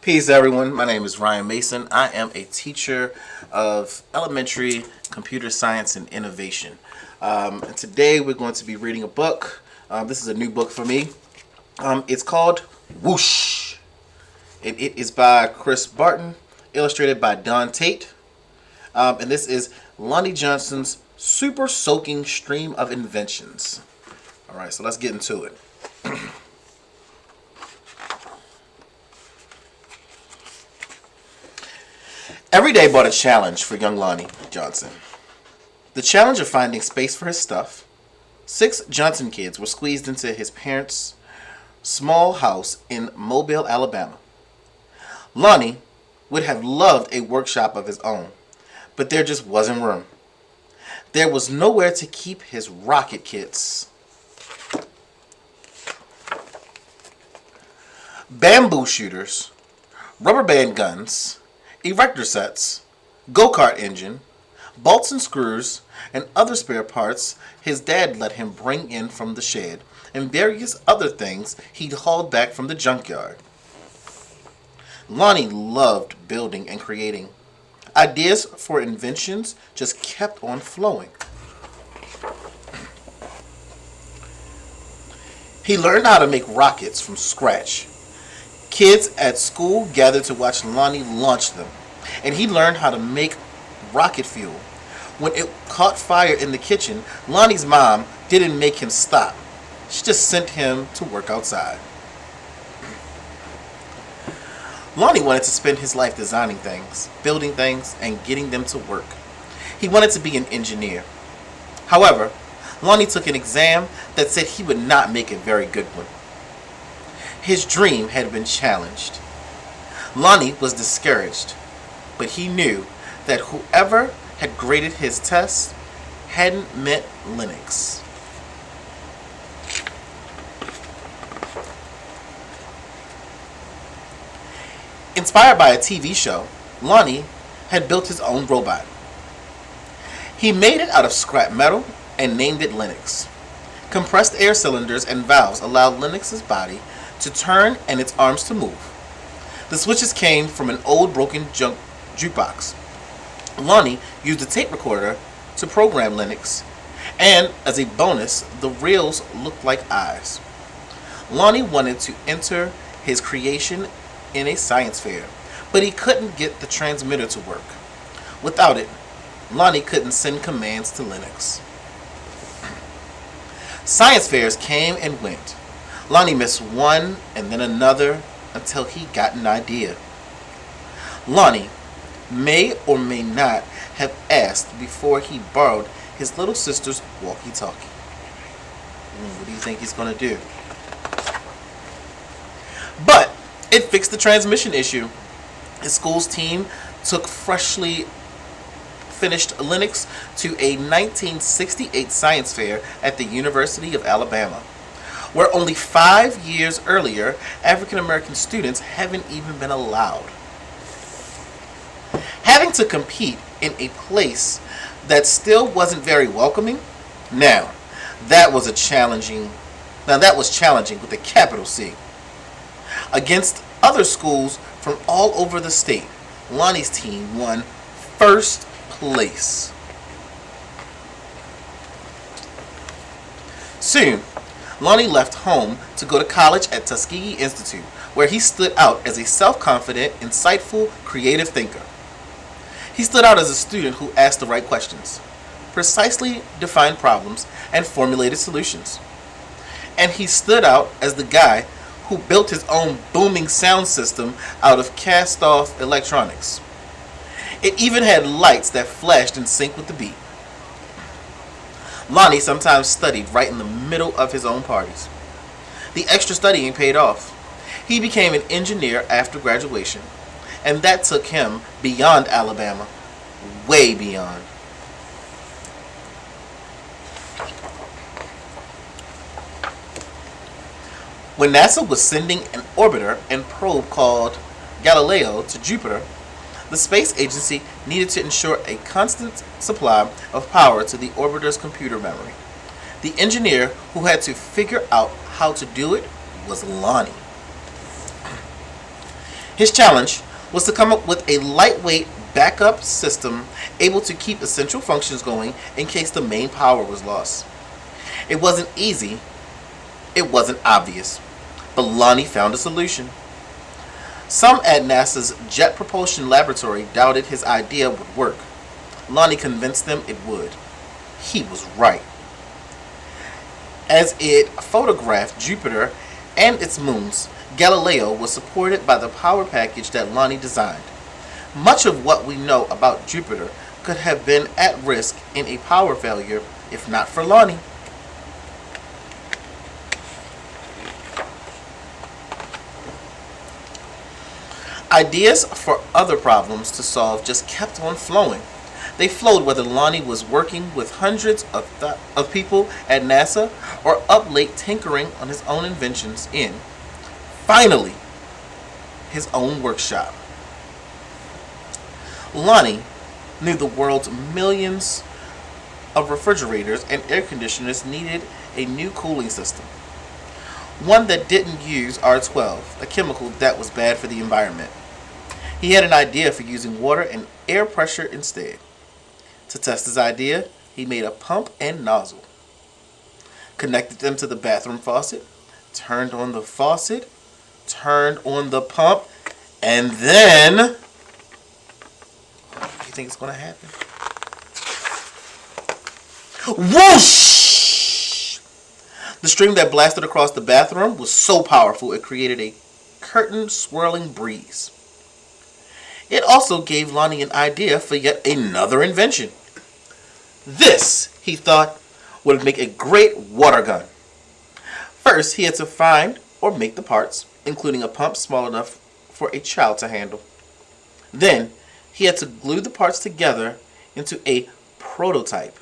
Peace, everyone. My name is Ryan Mason. I am a teacher of elementary computer science and innovation. And today we're going to be reading a book. This is a new book for me. It's called Whoosh. And it is by Chris Barton, illustrated by Don Tate. And this is Lonnie Johnson's super soaking stream of inventions. All right, so let's get into it. Every day brought a challenge for young Lonnie Johnson. The challenge of finding space for his stuff. 6 Johnson kids were squeezed into his parents' small house in Mobile, Alabama. Lonnie would have loved a workshop of his own, but there just wasn't room. There was nowhere to keep his rocket kits. Bamboo shooters, rubber band guns, erector sets, go-kart engine, bolts and screws, and other spare parts his dad let him bring in from the shed, and various other things he'd hauled back from the junkyard. Lonnie loved building and creating. Ideas for inventions just kept on flowing. He learned how to make rockets from scratch. Kids at school gathered to watch Lonnie launch them, and he learned how to make rocket fuel. When it caught fire in the kitchen, Lonnie's mom didn't make him stop. She just sent him to work outside. Lonnie wanted to spend his life designing things, building things, and getting them to work. He wanted to be an engineer. However, Lonnie took an exam that said he would not make a very good one. His dream had been challenged. Lonnie was discouraged, but he knew that whoever had graded his test hadn't met Linux. Inspired by a TV show, Lonnie had built his own robot. He made it out of scrap metal and named it Linux. Compressed air cylinders and valves allowed Linux's body to turn and its arms to move. The switches came from an old broken jukebox. Lonnie used a tape recorder to program Linux, and as a bonus, the reels looked like eyes. Lonnie wanted to enter his creation in a science fair, but he couldn't get the transmitter to work. Without it, Lonnie couldn't send commands to Linux. Science fairs came and went. Lonnie missed one and then another until he got an idea. Lonnie may or may not have asked before he borrowed his little sister's walkie-talkie. What do you think he's going to do? But it fixed the transmission issue. His school's team took freshly finished Linux to a 1968 science fair at the University of Alabama, where only 5 years earlier, African American students haven't even been allowed. Having to compete in a place that still wasn't very welcoming, that was challenging with a capital C. Against other schools from all over the state, Lonnie's team won first place. Soon, Lonnie left home to go to college at Tuskegee Institute, where he stood out as a self-confident, insightful, creative thinker. He stood out as a student who asked the right questions, precisely defined problems, and formulated solutions. And he stood out as the guy who built his own booming sound system out of cast-off electronics. It even had lights that flashed in sync with the beat. Lonnie sometimes studied right in the middle of his own parties. The extra studying paid off. He became an engineer after graduation, and that took him beyond Alabama, way beyond. When NASA was sending an orbiter and probe called Galileo to Jupiter, the space agency needed to ensure a constant supply of power to the orbiter's computer memory. The engineer who had to figure out how to do it was Lonnie. His challenge was to come up with a lightweight backup system able to keep essential functions going in case the main power was lost. It wasn't easy, it wasn't obvious, but Lonnie found a solution. Some at NASA's Jet Propulsion Laboratory doubted his idea would work. Lonnie convinced them it would. He was right. As it photographed Jupiter and its moons, Galileo was supported by the power package that Lonnie designed. Much of what we know about Jupiter could have been at risk in a power failure if not for Lonnie. Ideas for other problems to solve just kept on flowing. They flowed whether Lonnie was working with hundreds of people at NASA or up late tinkering on his own inventions in, finally, his own workshop. Lonnie knew the world's millions of refrigerators and air conditioners needed a new cooling system. One that didn't use R12, a chemical that was bad for the environment. He had an idea for using water and air pressure instead. To test his idea, he made a pump and nozzle, connected them to the bathroom faucet, turned on the faucet, turned on the pump, and then, what do you think is going to happen? Whoosh! The stream that blasted across the bathroom was so powerful it created a curtain swirling breeze. It also gave Lonnie an idea for yet another invention. This, he thought, would make a great water gun. First, he had to find or make the parts, including a pump small enough for a child to handle. Then, he had to glue the parts together into a prototype,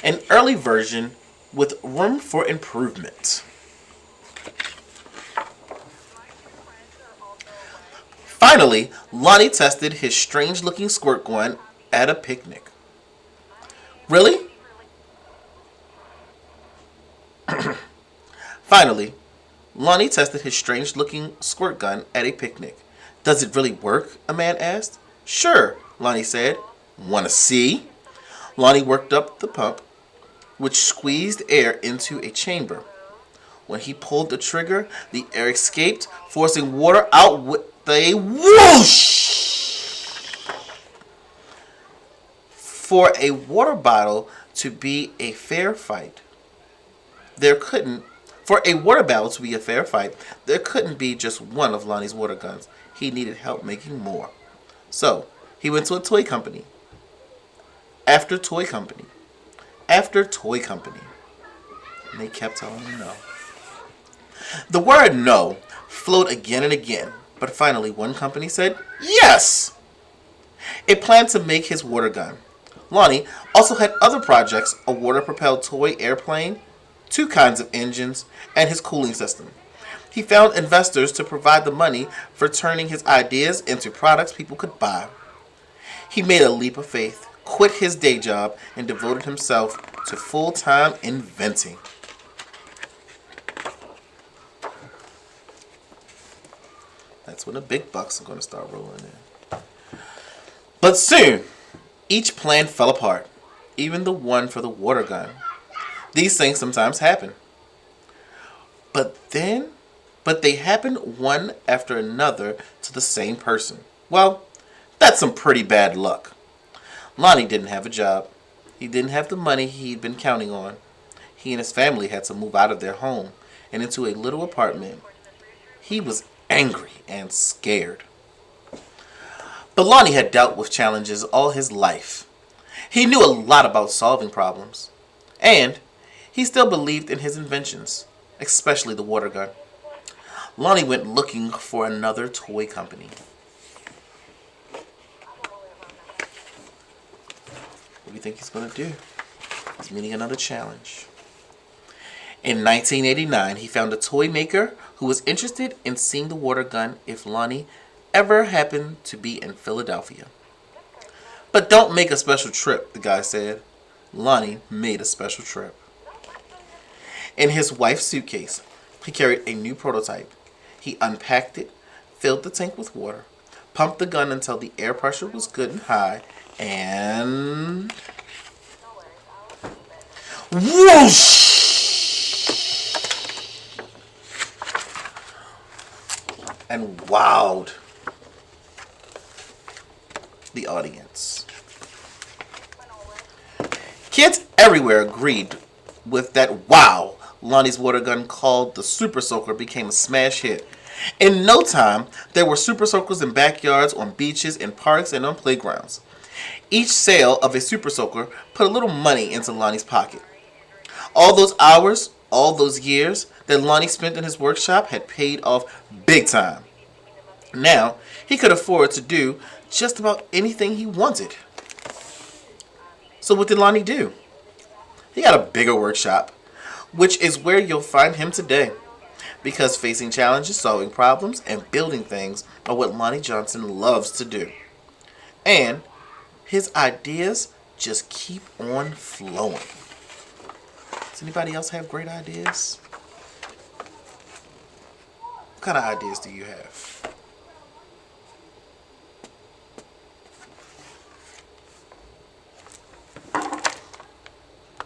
an early version with room for improvement. Finally, Lonnie tested his strange-looking squirt gun at a picnic. Really? Finally, Lonnie tested his strange-looking squirt gun at a picnic. Does it really work? A man asked. Sure, Lonnie said. Want to see? Lonnie worked up the pump, which squeezed air into a chamber. When he pulled the trigger, the air escaped, forcing water out with a whoosh! For a water bottle to be a fair fight, there couldn't be just one of Lonnie's water guns. He needed help making more. So, he went to a toy company. After toy company. After toy company. And they kept telling him no. The word no flowed again and again, but finally one company said yes! It planned to make his water gun. Lonnie also had other projects, a water-propelled toy airplane, 2 kinds of engines, and his cooling system. He found investors to provide the money for turning his ideas into products people could buy. He made a leap of faith, quit his day job, and devoted himself to full-time inventing. That's when the big bucks are going to start rolling in. But soon, each plan fell apart, even the one for the water gun. These things sometimes happen. But they happen one after another to the same person. Well, that's some pretty bad luck. Lonnie didn't have a job. He didn't have the money he'd been counting on. He and his family had to move out of their home and into a little apartment. He was angry and scared. But Lonnie had dealt with challenges all his life. He knew a lot about solving problems. And he still believed in his inventions, especially the water gun. Lonnie went looking for another toy company. What do you think he's going to do? He's meeting another challenge. In 1989, he found a toy maker who was interested in seeing the water gun if Lonnie ever happened to be in Philadelphia. But don't make a special trip, the guy said. Lonnie made a special trip. In his wife's suitcase, he carried a new prototype. He unpacked it, filled the tank with water, pumped the gun until the air pressure was good and high, and whoosh! And wowed the audience. Kids everywhere agreed with that wow. Lonnie's water gun, called the Super Soaker, became a smash hit. In no time, there were Super Soakers in backyards, on beaches, in parks, and on playgrounds. Each sale of a Super Soaker put a little money into Lonnie's pocket. All those hours, all those years that Lonnie spent in his workshop had paid off big time. Now, he could afford to do just about anything he wanted. So what did Lonnie do? He got a bigger workshop, which is where you'll find him today. Because facing challenges, solving problems, and building things are what Lonnie Johnson loves to do. And his ideas just keep on flowing. Does anybody else have great ideas? What kind of ideas do you have?